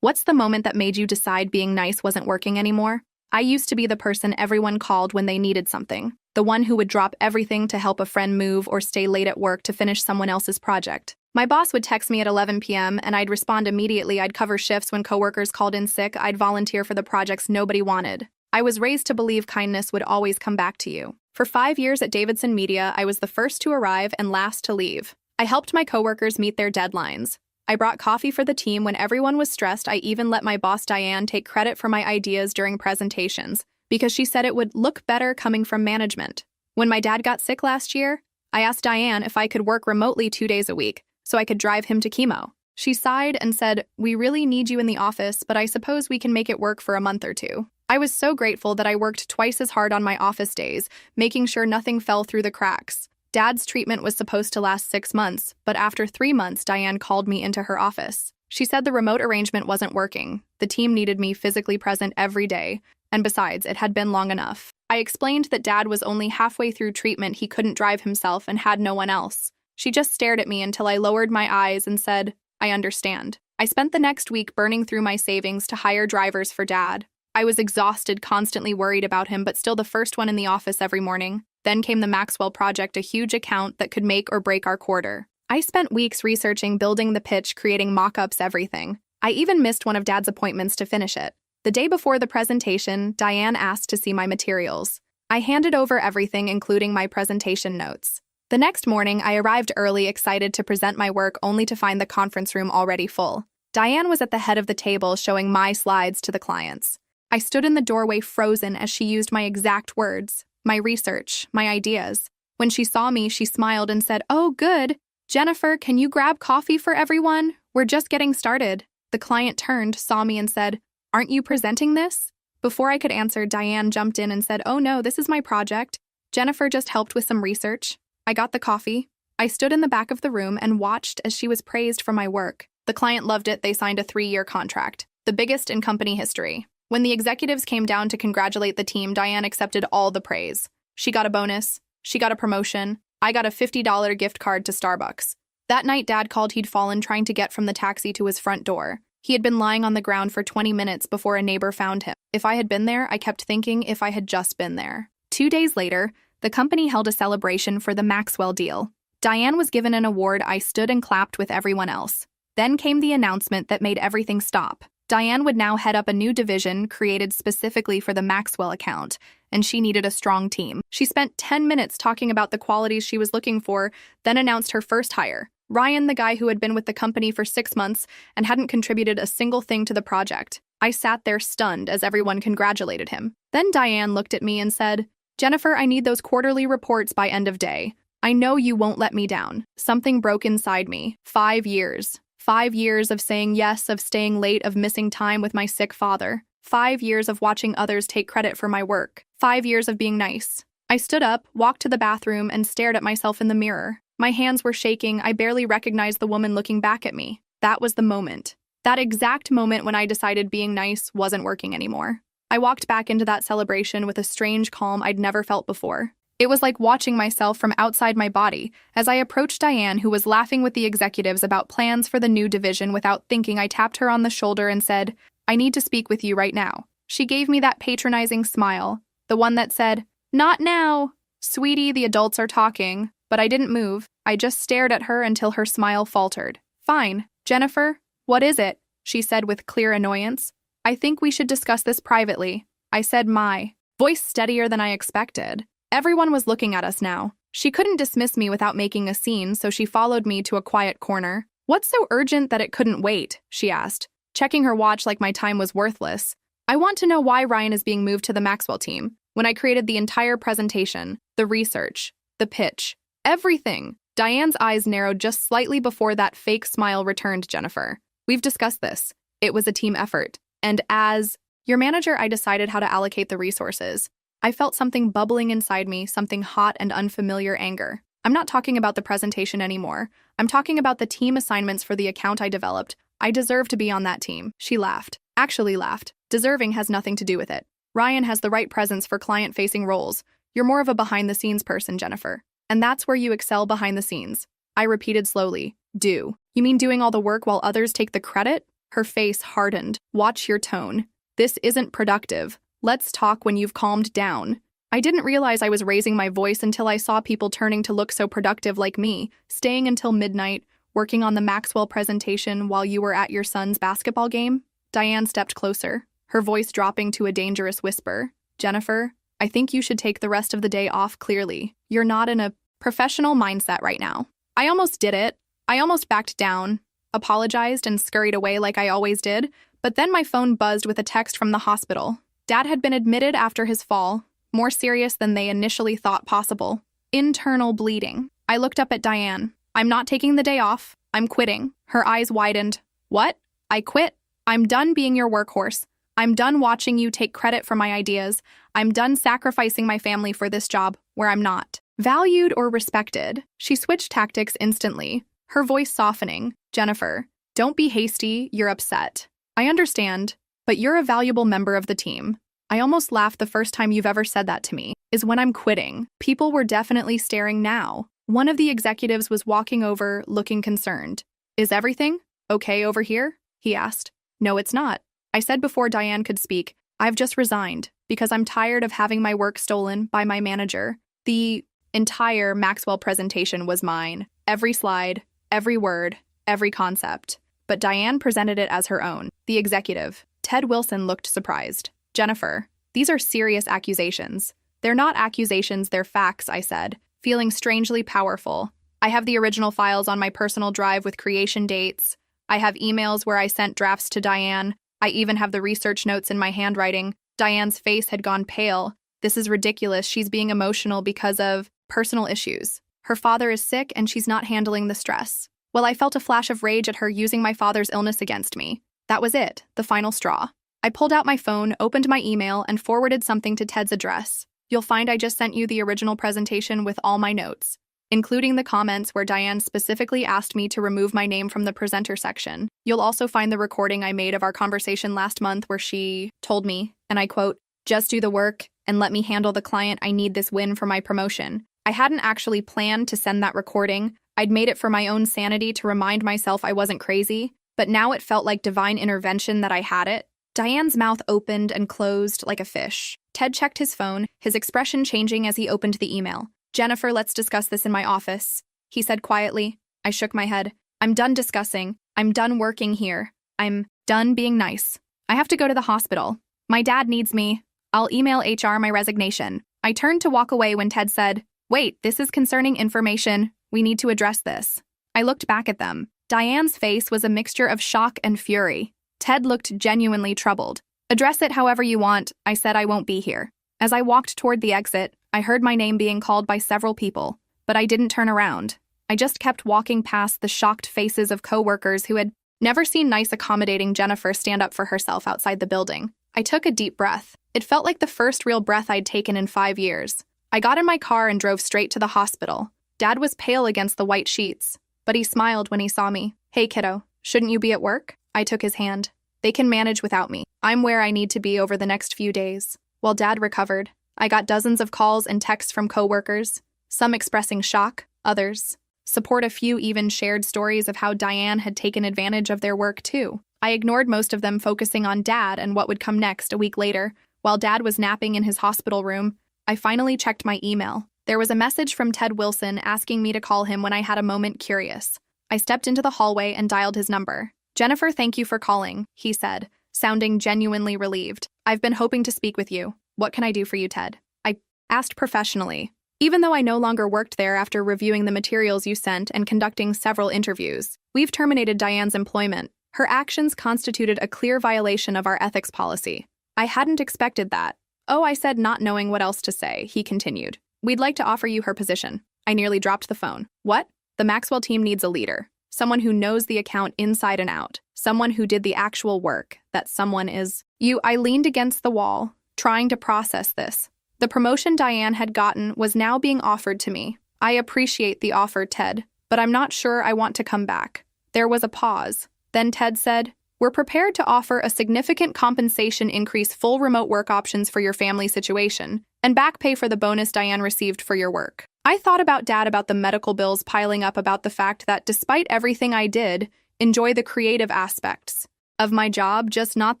What's the moment that made you decide being nice wasn't working anymore? I used to be the person everyone called when they needed something, the one who would drop everything to help a friend move or stay late at work to finish someone else's project. My boss would text me at 11 p.m. and I'd respond immediately. I'd cover shifts when coworkers called in sick. I'd volunteer for the projects nobody wanted. I was raised to believe kindness would always come back to you. For 5 years at Davidson Media, I was the first to arrive and last to leave. I helped my coworkers meet their deadlines. I brought coffee for the team when everyone was stressed. I even let my boss Diane take credit for my ideas during presentations because she said it would look better coming from management. When my dad got sick last year, I asked Diane if I could work remotely 2 days a week so I could drive him to chemo. She sighed and said, "We really need you in the office, but I suppose we can make it work for a month or two." I was so grateful that I worked twice as hard on my office days, making sure nothing fell through the cracks. Dad's treatment was supposed to last 6 months, but after 3 months, Diane called me into her office. She said the remote arrangement wasn't working. The team needed me physically present every day, and besides, it had been long enough. I explained that Dad was only halfway through treatment. He couldn't drive himself and had no one else. She just stared at me until I lowered my eyes and said, "I understand." I spent the next week burning through my savings to hire drivers for Dad. I was exhausted, constantly worried about him, but still the first one in the office every morning. Then came the Maxwell project, a huge account that could make or break our quarter. I spent weeks researching, building the pitch, creating mock-ups, everything. I even missed one of Dad's appointments to finish it. The day before the presentation, Diane asked to see my materials. I handed over everything, including my presentation notes. The next morning, I arrived early, excited to present my work, only to find the conference room already full. Diane was at the head of the table, showing my slides to the clients. I stood in the doorway frozen as she used my exact words. My research, my ideas. When she saw me, she smiled and said, "Oh, good. Jennifer, can you grab coffee for everyone? We're just getting started." The client turned, saw me, and said, "Aren't you presenting this?" Before I could answer, Diane jumped in and said, "Oh no, this is my project. Jennifer just helped with some research." I got the coffee. I stood in the back of the room and watched as she was praised for my work. The client loved it. They signed a 3-year contract, the biggest in company history. When the executives came down to congratulate the team, Diane accepted all the praise. She got a bonus. She got a promotion. I got a $50 gift card to Starbucks. That night, Dad called. He'd fallen trying to get from the taxi to his front door. He had been lying on the ground for 20 minutes before a neighbor found him. If I had been there, I kept thinking, if I had just been there. 2 days later, the company held a celebration for the Maxwell deal. Diane was given an award. I stood and clapped with everyone else. Then came the announcement that made everything stop. Diane would now head up a new division created specifically for the Maxwell account, and she needed a strong team. She spent 10 minutes talking about the qualities she was looking for, then announced her first hire, Ryan, the guy who had been with the company for 6 months and hadn't contributed a single thing to the project. I sat there stunned as everyone congratulated him. Then Diane looked at me and said, "Jennifer, I need those quarterly reports by end of day. I know you won't let me down." Something broke inside me. 5 years. 5 years of saying yes, of staying late, of missing time with my sick father. 5 years of watching others take credit for my work. 5 years of being nice. I stood up, walked to the bathroom, and stared at myself in the mirror. My hands were shaking. I barely recognized the woman looking back at me. That was the moment. That exact moment when I decided being nice wasn't working anymore. I walked back into that celebration with a strange calm I'd never felt before. It was like watching myself from outside my body. As I approached Diane, who was laughing with the executives about plans for the new division, without thinking, I tapped her on the shoulder and said, "I need to speak with you right now." She gave me that patronizing smile, the one that said, "Not now. Sweetie, the adults are talking." But I didn't move. I just stared at her until her smile faltered. "Fine. Jennifer, what is it?" she said with clear annoyance. "I think we should discuss this privately." I said, my voice steadier than I expected. Everyone was looking at us now. She couldn't dismiss me without making a scene, so she followed me to a quiet corner. "What's so urgent that it couldn't wait?" she asked, checking her watch like my time was worthless. "I want to know why Ryan is being moved to the Maxwell team. When I created the entire presentation, the research, the pitch, everything." Diane's eyes narrowed just slightly before that fake smile returned. "Jennifer, we've discussed this. It was a team effort. And as your manager, I decided how to allocate the resources." I felt something bubbling inside me, something hot and unfamiliar anger. "I'm not talking about the presentation anymore. I'm talking about the team assignments for the account I developed. I deserve to be on that team." She laughed. Actually laughed. "Deserving has nothing to do with it. Ryan has the right presence for client-facing roles. You're more of a behind-the-scenes person, Jennifer. And that's where you excel, behind the scenes." I repeated slowly. "Do you mean doing all the work while others take the credit?" Her face hardened. Watch your tone. This isn't productive. Let's talk when you've calmed down. I didn't realize I was raising my voice until I saw people turning to look so productive like me, staying until midnight, working on the Maxwell presentation while you were at your son's basketball game. Diane stepped closer, her voice dropping to a dangerous whisper. Jennifer, I think you should take the rest of the day off clearly. You're not in a professional mindset right now. I almost did it. I almost backed down, apologized, and scurried away like I always did, but then my phone buzzed with a text from the hospital. Dad had been admitted after his fall, more serious than they initially thought possible. Internal bleeding. I looked up at Diane. I'm not taking the day off. I'm quitting. Her eyes widened. What? I quit? I'm done being your workhorse. I'm done watching you take credit for my ideas. I'm done sacrificing my family for this job where I'm not valued or respected. She switched tactics instantly, her voice softening. Jennifer, don't be hasty. You're upset. I understand, but you're a valuable member of the team. I almost laughed the first time you've ever said that to me, is when I'm quitting. People were definitely staring now. One of the executives was walking over, looking concerned. Is everything okay over here? He asked. No, it's not. I said before Diane could speak, I've just resigned because I'm tired of having my work stolen by my manager. The entire Maxwell presentation was mine. Every slide, every word, every concept. But Diane presented it as her own. The executive, Ted Wilson, looked surprised. Jennifer, these are serious accusations. They're not accusations, they're facts, I said, feeling strangely powerful. I have the original files on my personal drive with creation dates. I have emails where I sent drafts to Diane. I even have the research notes in my handwriting. Diane's face had gone pale. This is ridiculous. She's being emotional because of personal issues. Her father is sick and she's not handling the stress. Well, I felt a flash of rage at her using my father's illness against me. That was it, the final straw. I pulled out my phone, opened my email, and forwarded something to Ted's address. You'll find I just sent you the original presentation with all my notes, including the comments where Diane specifically asked me to remove my name from the presenter section. You'll also find the recording I made of our conversation last month where she told me, and I quote, just do the work and let me handle the client. I need this win for my promotion. I hadn't actually planned to send that recording. I'd made it for my own sanity to remind myself I wasn't crazy, but now it felt like divine intervention that I had it. Diane's mouth opened and closed like a fish. Ted checked his phone, his expression changing as he opened the email. Jennifer, let's discuss this in my office, he said quietly. I shook my head. I'm done discussing. I'm done working here. I'm done being nice. I have to go to the hospital. My dad needs me. I'll email HR my resignation. I turned to walk away when Ted said, wait, this is concerning information. We need to address this. I looked back at them. Diane's face was a mixture of shock and fury. Ted looked genuinely troubled. Address it however you want. I said I won't be here. As I walked toward the exit, I heard my name being called by several people, but I didn't turn around. I just kept walking past the shocked faces of coworkers who had never seen nice, accommodating Jennifer stand up for herself outside the building. I took a deep breath. It felt like the first real breath I'd taken in 5 years. I got in my car and drove straight to the hospital. Dad was pale against the white sheets, but he smiled when he saw me. Hey, kiddo, shouldn't you be at work? I took his hand. They can manage without me. I'm where I need to be over the next few days. While Dad recovered, I got dozens of calls and texts from coworkers, some expressing shock, others support. A few even shared stories of how Diane had taken advantage of their work too. I ignored most of them, focusing on Dad and what would come next. A week later, while Dad was napping in his hospital room, I finally checked my email. There was a message from Ted Wilson asking me to call him when I had a moment. Curious, I stepped into the hallway and dialed his number. Jennifer, thank you for calling, he said, sounding genuinely relieved. I've been hoping to speak with you. What can I do for you, Ted? I asked professionally. Even though I no longer worked there after reviewing the materials you sent and conducting several interviews, we've terminated Diane's employment. Her actions constituted a clear violation of our ethics policy. I hadn't expected that. Oh, I said, not knowing what else to say, he continued. We'd like to offer you her position. I nearly dropped the phone. What? The Maxwell team needs a leader. Someone who knows the account inside and out. Someone who did the actual work. That someone is you. I leaned against the wall, trying to process this. The promotion Diane had gotten was now being offered to me. I appreciate the offer, Ted, but I'm not sure I want to come back. There was a pause. Then Ted said, we're prepared to offer a significant compensation increase, full remote work options for your family situation, and back pay for the bonus Diane received for your work. I thought about Dad, about the medical bills piling up, about the fact that despite everything I did, enjoy the creative aspects. of my job, just not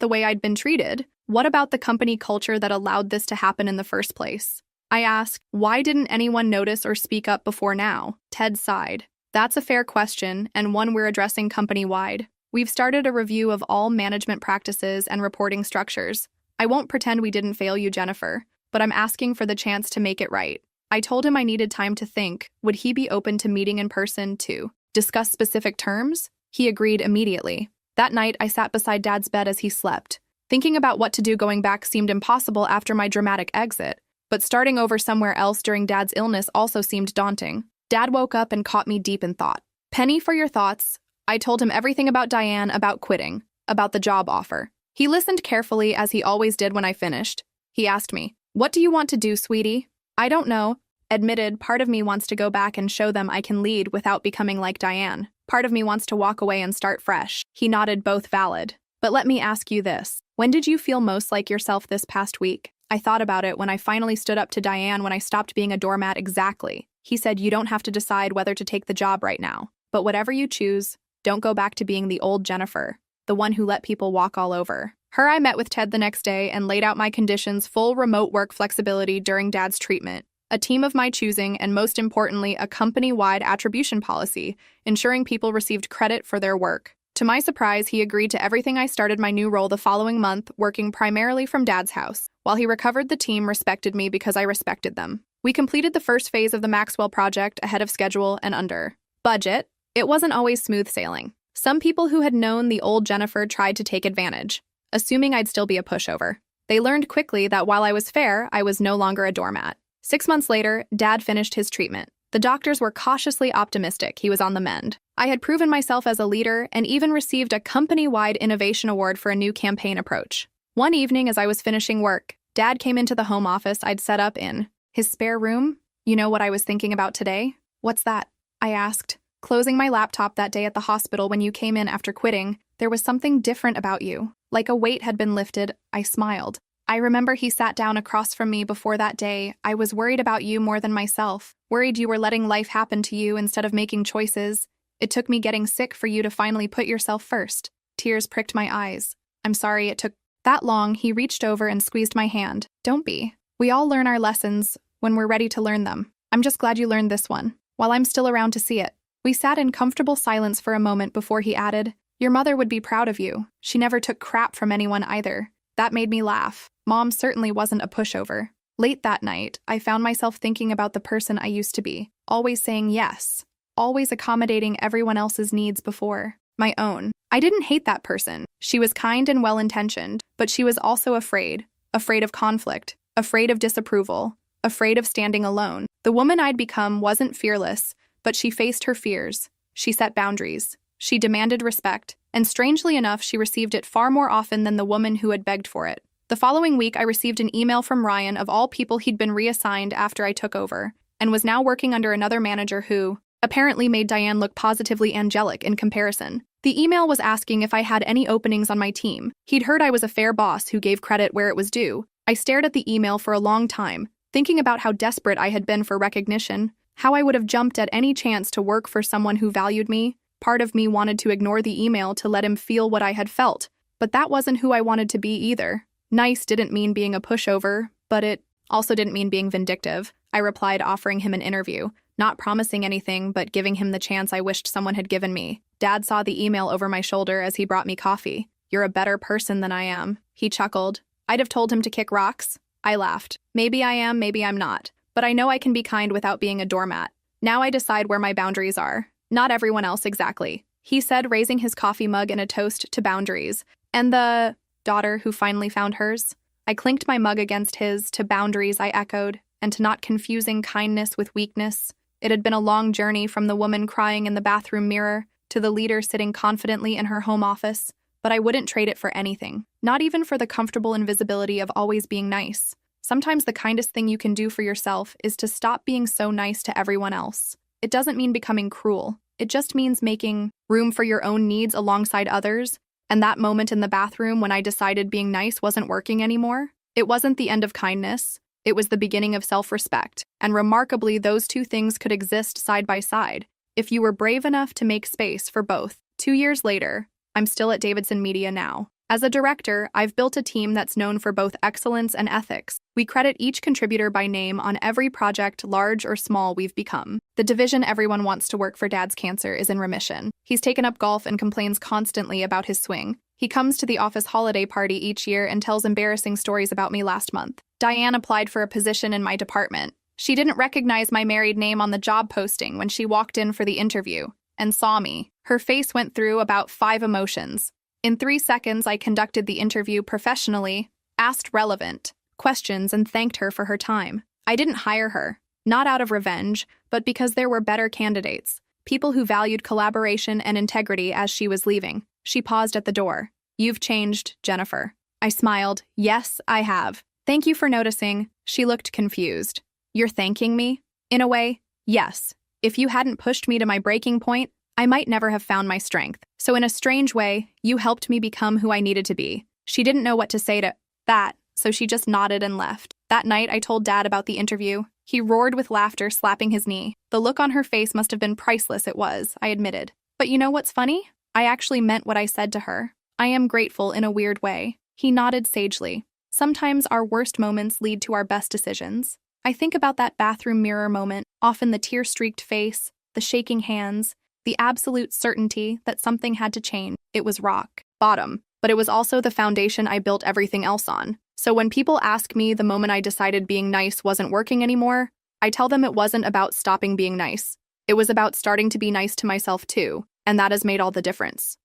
the way I'd been treated. What about the company culture that allowed this to happen in the first place? I asked, why didn't anyone notice or speak up before now? Ted sighed. That's a fair question, and one we're addressing company-wide. We've started a review of all management practices and reporting structures. I won't pretend we didn't fail you, Jennifer, but I'm asking for the chance to make it right. I told him I needed time to think. Would he be open to meeting in person to discuss specific terms? He agreed immediately. That night, I sat beside Dad's bed as he slept. Thinking about what to do going back seemed impossible after my dramatic exit, but starting over somewhere else during Dad's illness also seemed daunting. Dad woke up and caught me deep in thought. Penny, for your thoughts. I told him everything about Diane, about quitting, about the job offer. He listened carefully, as he always did when I finished. He asked me, "What do you want to do, sweetie?" "I don't know." Admitted, part of me wants to go back and show them I can lead without becoming like Diane. Part of me wants to walk away and start fresh. He nodded, both valid. But let me ask you this. When did you feel most like yourself this past week? I thought about it when I finally stood up to Diane, when I stopped being a doormat. Exactly. He said, you don't have to decide whether to take the job right now. But whatever you choose, don't go back to being the old Jennifer, the one who let people walk all over her. I met with Ted the next day and laid out my conditions: full remote work flexibility during Dad's treatment, a team of my choosing, and most importantly, a company-wide attribution policy, ensuring people received credit for their work. To my surprise, he agreed to everything. I started my new role the following month, working primarily from Dad's house. While he recovered, the team respected me because I respected them. We completed the first phase of the Maxwell project ahead of schedule and under budget. It wasn't always smooth sailing. Some people who had known the old Jennifer tried to take advantage, assuming I'd still be a pushover. They learned quickly that while I was fair, I was no longer a doormat. 6 months later, Dad finished his treatment. The doctors were cautiously optimistic he was on the mend. I had proven myself as a leader and even received a company-wide innovation award for a new campaign approach. One evening, as I was finishing work, Dad came into the home office I'd set up in his spare room. "You know what I was thinking about today?" "What's that?" I asked. "Closing my laptop that day at the hospital when you came in after quitting, there was something different about you. Like a weight had been lifted." I smiled. "I remember he sat down across from me before that day. I was worried about you more than myself, worried you were letting life happen to you instead of making choices. It took me getting sick for you to finally put yourself first." Tears pricked my eyes. "I'm sorry it took that long." He reached over and squeezed my hand. "Don't be. We all learn our lessons when we're ready to learn them. I'm just glad you learned this one, while I'm still around to see it." We sat in comfortable silence for a moment before he added, "Your mother would be proud of you. She never took crap from anyone either." That made me laugh. Mom certainly wasn't a pushover. Late that night, I found myself thinking about the person I used to be, always saying yes, always accommodating everyone else's needs before my own. I didn't hate that person. She was kind and well-intentioned, but she was also afraid of conflict, afraid of disapproval, afraid of standing alone. The woman I'd become wasn't fearless, but she faced her fears. She set boundaries. She demanded respect, and strangely enough, she received it far more often than the woman who had begged for it. The following week, I received an email from Ryan. Of all people, he'd been reassigned after I took over, and was now working under another manager who apparently made Diane look positively angelic in comparison. The email was asking if I had any openings on my team. He'd heard I was a fair boss who gave credit where it was due. I stared at the email for a long time, thinking about how desperate I had been for recognition, how I would have jumped at any chance to work for someone who valued me. Part of me wanted to ignore the email to let him feel what I had felt, but that wasn't who I wanted to be either. Nice didn't mean being a pushover, but it also didn't mean being vindictive. I replied, offering him an interview, not promising anything, but giving him the chance I wished someone had given me. Dad saw the email over my shoulder as he brought me coffee. "You're a better person than I am," he chuckled. I'd have told him to kick rocks. I laughed. Maybe I am, maybe I'm not. But I know I can be kind without being a doormat. Now I decide where my boundaries are. Not everyone else exactly, he said, raising his coffee mug in a toast to boundaries. "And the daughter who finally found hers?" I clinked my mug against his. "To boundaries," I echoed, and to not confusing kindness with weakness. It had been a long journey from the woman crying in the bathroom mirror to the leader sitting confidently in her home office, but I wouldn't trade it for anything, not even for the comfortable invisibility of always being nice. Sometimes the kindest thing you can do for yourself is to stop being so nice to everyone else. It doesn't mean becoming cruel. It just means making room for your own needs alongside others. And that moment in the bathroom when I decided being nice wasn't working anymore, it wasn't the end of kindness. It was the beginning of self-respect. And remarkably, those two things could exist side by side if you were brave enough to make space for both. 2 years later, I'm still at Davidson Media now. As a director, I've built a team that's known for both excellence and ethics. We credit each contributor by name on every project, large or small, we've become. The division everyone wants to work for Dad's cancer is in remission. He's taken up golf and complains constantly about his swing. He comes to the office holiday party each year and tells embarrassing stories about me last month. Diane applied for a position in my department. She didn't recognize my married name on the job posting when she walked in for the interview and saw me. Her face went through about 5 emotions. In 3 seconds, I conducted the interview professionally, asked relevant questions, and thanked her for her time. I didn't hire her, not out of revenge, but because there were better candidates, people who valued collaboration and integrity as she was leaving. She paused at the door. "You've changed, Jennifer." I smiled. "Yes, I have. Thank you for noticing." She looked confused. "You're thanking me?" "In a way, yes. If you hadn't pushed me to my breaking point, I might never have found my strength. So in a strange way, you helped me become who I needed to be." She didn't know what to say to that, so she just nodded and left. That night, I told Dad about the interview. He roared with laughter, slapping his knee. The look on her face must have been priceless. It was, I admitted. But you know what's funny? I actually meant what I said to her. I am grateful in a weird way. He nodded sagely. Sometimes our worst moments lead to our best decisions. I think about that bathroom mirror moment, often the tear-streaked face, the shaking hands, the absolute certainty that something had to change. It was rock bottom, but it was also the foundation I built everything else on. So when people ask me the moment I decided being nice wasn't working anymore, I tell them it wasn't about stopping being nice. It was about starting to be nice to myself too, and that has made all the difference.